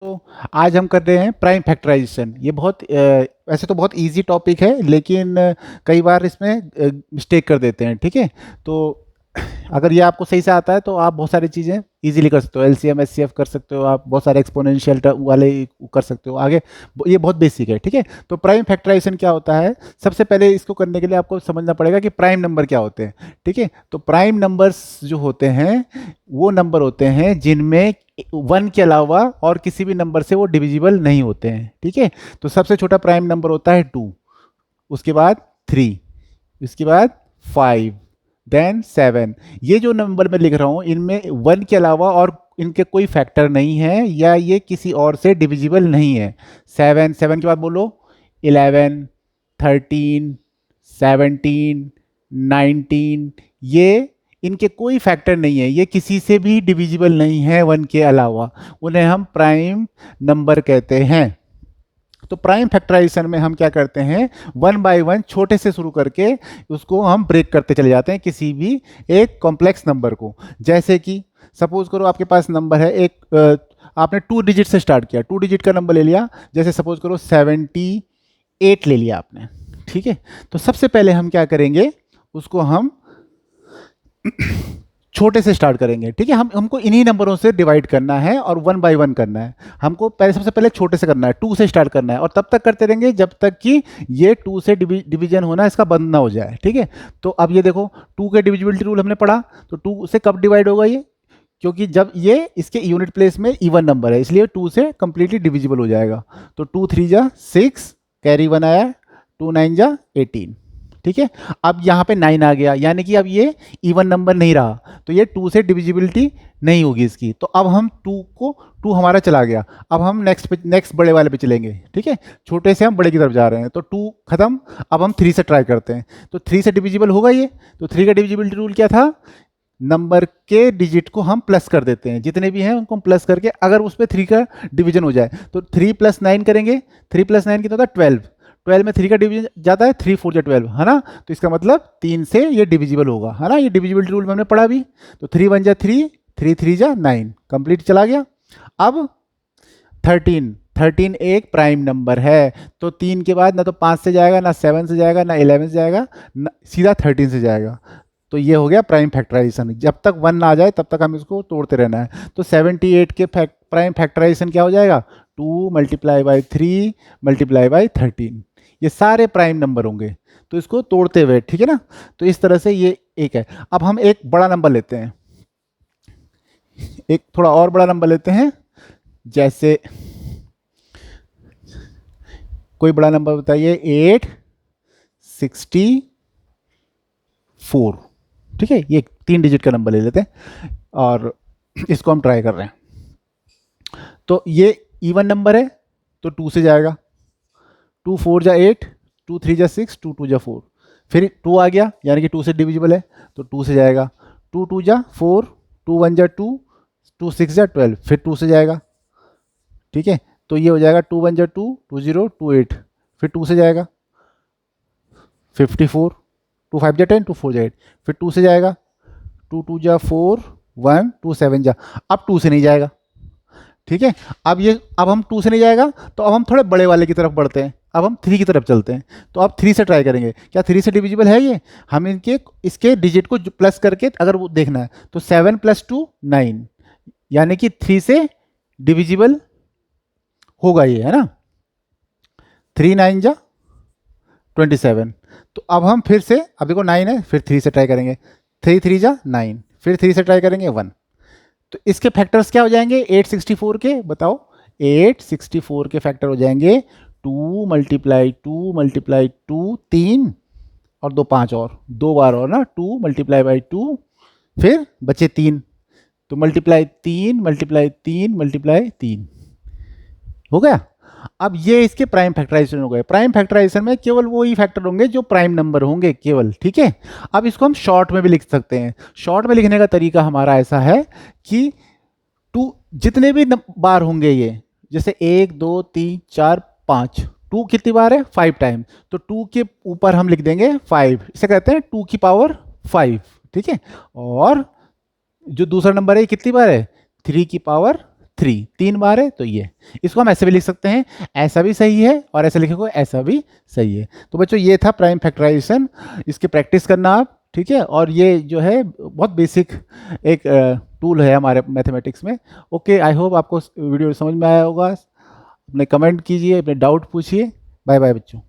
तो आज हम कर रहे हैं प्राइम फैक्टराइजेशन। ये बहुत वैसे तो बहुत इजी टॉपिक है, लेकिन कई बार इसमें मिस्टेक कर देते हैं। ठीक है, तो अगर ये आपको सही से आता है तो आप बहुत सारी चीज़ें इजीली कर सकते हो। एलसीएम एचसीएफ कर सकते हो, आप बहुत सारे एक्सपोनेंशियल वाले कर सकते हो आगे। ये बहुत बेसिक है। ठीक है, तो प्राइम फैक्टराइजेशन क्या होता है, सबसे पहले इसको करने के लिए आपको समझना पड़ेगा कि प्राइम नंबर क्या होते हैं। ठीक है, तो प्राइम नंबर्स जो होते हैं वो नंबर होते हैं जिनमें वन के अलावा और किसी भी नंबर से वो डिविजिबल नहीं होते हैं। ठीक है, तो सबसे छोटा प्राइम नंबर होता है 2, उसके बाद 3, उसके बाद 5, देन 7। ये जो नंबर मैं लिख रहा हूँ इनमें वन के अलावा और इनके कोई फैक्टर नहीं है, या ये किसी और से डिविजिबल नहीं है। 7, 7 के बाद बोलो 11, 13, 17, 19। ये इनके कोई फैक्टर नहीं है, ये किसी से भी डिविजिबल नहीं है वन के अलावा। उन्हें हम प्राइम नंबर कहते हैं। तो प्राइम फैक्टराइजेशन में हम क्या करते हैं, वन बाय वन छोटे से शुरू करके उसको हम ब्रेक करते चले जाते हैं किसी भी एक कॉम्प्लेक्स नंबर को। जैसे कि सपोज करो आपके पास नंबर है एक, आपने 2 डिजिट से स्टार्ट किया, 2 डिजिट का नंबर ले लिया। जैसे सपोज करो 78 ले लिया आपने। ठीक है, तो सबसे पहले हम क्या करेंगे, उसको हम छोटे से स्टार्ट करेंगे। ठीक है, हमको इन्हीं नंबरों से डिवाइड करना है और वन बाय वन करना है। हमको पहले सबसे पहले छोटे से करना है, 2 से स्टार्ट करना है, और तब तक करते रहेंगे जब तक कि ये 2 से डिवीजन होना इसका बंद ना हो जाए। ठीक है, तो अब ये देखो 2 के डिविजिबिलिटी रूल हमने पढ़ा, तो 2 से कब डिवाइड होगा ये, क्योंकि जब ये इसके यूनिट प्लेस में इवन नंबर है, इसलिए 2 से कंप्लीटली डिविजिबल हो जाएगा। तो 2 3 जा 6, कैरी 1 आया, 2 9 जा 18। ठीक है, अब यहाँ पे 9 आ गया, यानी कि अब ये इवन नंबर नहीं रहा, तो ये 2 से डिविजिबिलिटी नहीं होगी इसकी। तो अब हम 2 हमारा चला गया, अब हम नेक्स्ट बड़े वाले पे चलेंगे। ठीक है, छोटे से हम बड़े की तरफ जा रहे हैं, तो 2 खत्म। अब हम 3 से ट्राई करते हैं, तो 3 से डिविजिबल होगा ये। तो 3 का डिविजिबिलिटी रूल क्या था, नंबर के डिजिट को हम प्लस कर देते हैं, जितने भी हैं उनको हम प्लस करके, अगर उस पर 3 का डिवीजन हो जाए तो 3 + 9 करेंगे। 3 + 9 कितना होता है 12। 12 में 3 का डिवीजन जाता है, 3 4 जा 12, है ना। तो इसका मतलब 3 से ये डिविजिबल होगा, है ना। ये डिविजिबिलिटी रूल में हमने पढ़ा भी। तो 3 1 जा 3, 3 3 जा 9, कंप्लीट चला गया। अब 13, 13 एक प्राइम नंबर है, तो 3 के बाद ना तो 5 से जाएगा, ना 7 से जाएगा, ना 11 से जाएगा, सीधा 13 से जाएगा। तो ये हो गया प्राइम फैक्टराइजेशन। जब तक 1 ना आ जाए तब तक हम इसको तोड़ते रहना है। तो 78 के प्राइम फैक्टराइजेशन क्या हो जाएगा, 2 × 3 × 13। ये सारे प्राइम नंबर होंगे, तो इसको तोड़ते हुए। ठीक है ना, तो इस तरह से ये एक है। अब हम एक बड़ा नंबर लेते हैं, एक थोड़ा और बड़ा नंबर लेते हैं। जैसे कोई बड़ा नंबर बताइए, 864। ठीक है, ये 3 डिजिट का नंबर ले लेते हैं और इसको हम ट्राई कर रहे हैं। तो ये इवन नंबर है, तो 2 से जाएगा, 2 4 जा 8, 2 3 जा 6, 2 2 जा 4। फिर 2 आ गया, यानी कि 2 से डिविजिबल है, तो 2 से जाएगा। 2 2 जा 4, 2 1 जा 2, 2 6 जा 12, फिर 2 से जाएगा। ठीक है, तो ये हो जाएगा 2 1 जा 2, 2 0 2 8, फिर 2 से जाएगा। 54, 2 5 जा 10, 2 4 जा 8, फिर 2 से जाएगा। 2 2 जा 4, 1 2 7 जा, अब 2 से नहीं जाएगा। ठीक है, अब हम 2 से नहीं जाएगा, तो अब हम थोड़े बड़े वाले की तरफ बढ़ते हैं। अब हम 3 की तरफ चलते हैं, तो अब 3 से ट्राई करेंगे। क्या 3 से डिविजिबल है ये, हम इसके डिजिट को प्लस करके अगर वो देखना है, तो 7 + 2 9, यानी कि 3 से डिविजिबल होगा ये, है ना। 3 9 जा 27। तो अब हम फिर से, अब देखो 9 है, फिर 3 से ट्राई करेंगे। 3 3 जा 9, फिर 3 से ट्राई करेंगे 1। तो इसके फैक्टर्स क्या हो जाएंगे 864 के, बताओ। 864 के फैक्टर हो जाएंगे 2 × 2 × 2 3, और 2 5 और 2 बार और ना, 2 × 2, फिर बचे 3, तो मल्टीप्लाई 3 × 3 × 3 हो गया। अब ये इसके प्राइम फैक्टराइजेशन हो गए। प्राइम फैक्टराइजेशन में केवल वो ही फैक्टर होंगे जो प्राइम नंबर होंगे केवल। ठीक है, अब इसको हम शॉर्ट में भी लिख सकते हैं। शॉर्ट में लिखने का तरीका हमारा ऐसा है कि 2 जितने भी बार होंगे ये, जैसे 1 2 3 4 5, 2 कितनी बार है 5 टाइम, तो 2 के ऊपर हम लिख देंगे 5, इसे कहते हैं 2 की पावर 5। ठीक है, और जो दूसरा नंबर है कितनी बार है 3 की पावर 3, 3 बार है तो ये, इसको हम ऐसे भी लिख सकते हैं, ऐसा भी सही है और ऐसे लिखेंगे ऐसा भी सही है। तो बच्चों ये था प्राइम फैक्टराइजेशन, इसकी प्रैक्टिस करना आप, ठीक है। और ये जो है बहुत बेसिक एक टूल है हमारे मैथमेटिक्स में। ओके, आई होप आपको वीडियो समझ में आया होगा। अपने कमेंट कीजिए, अपने डाउट पूछिए। बाय बाय बच्चों।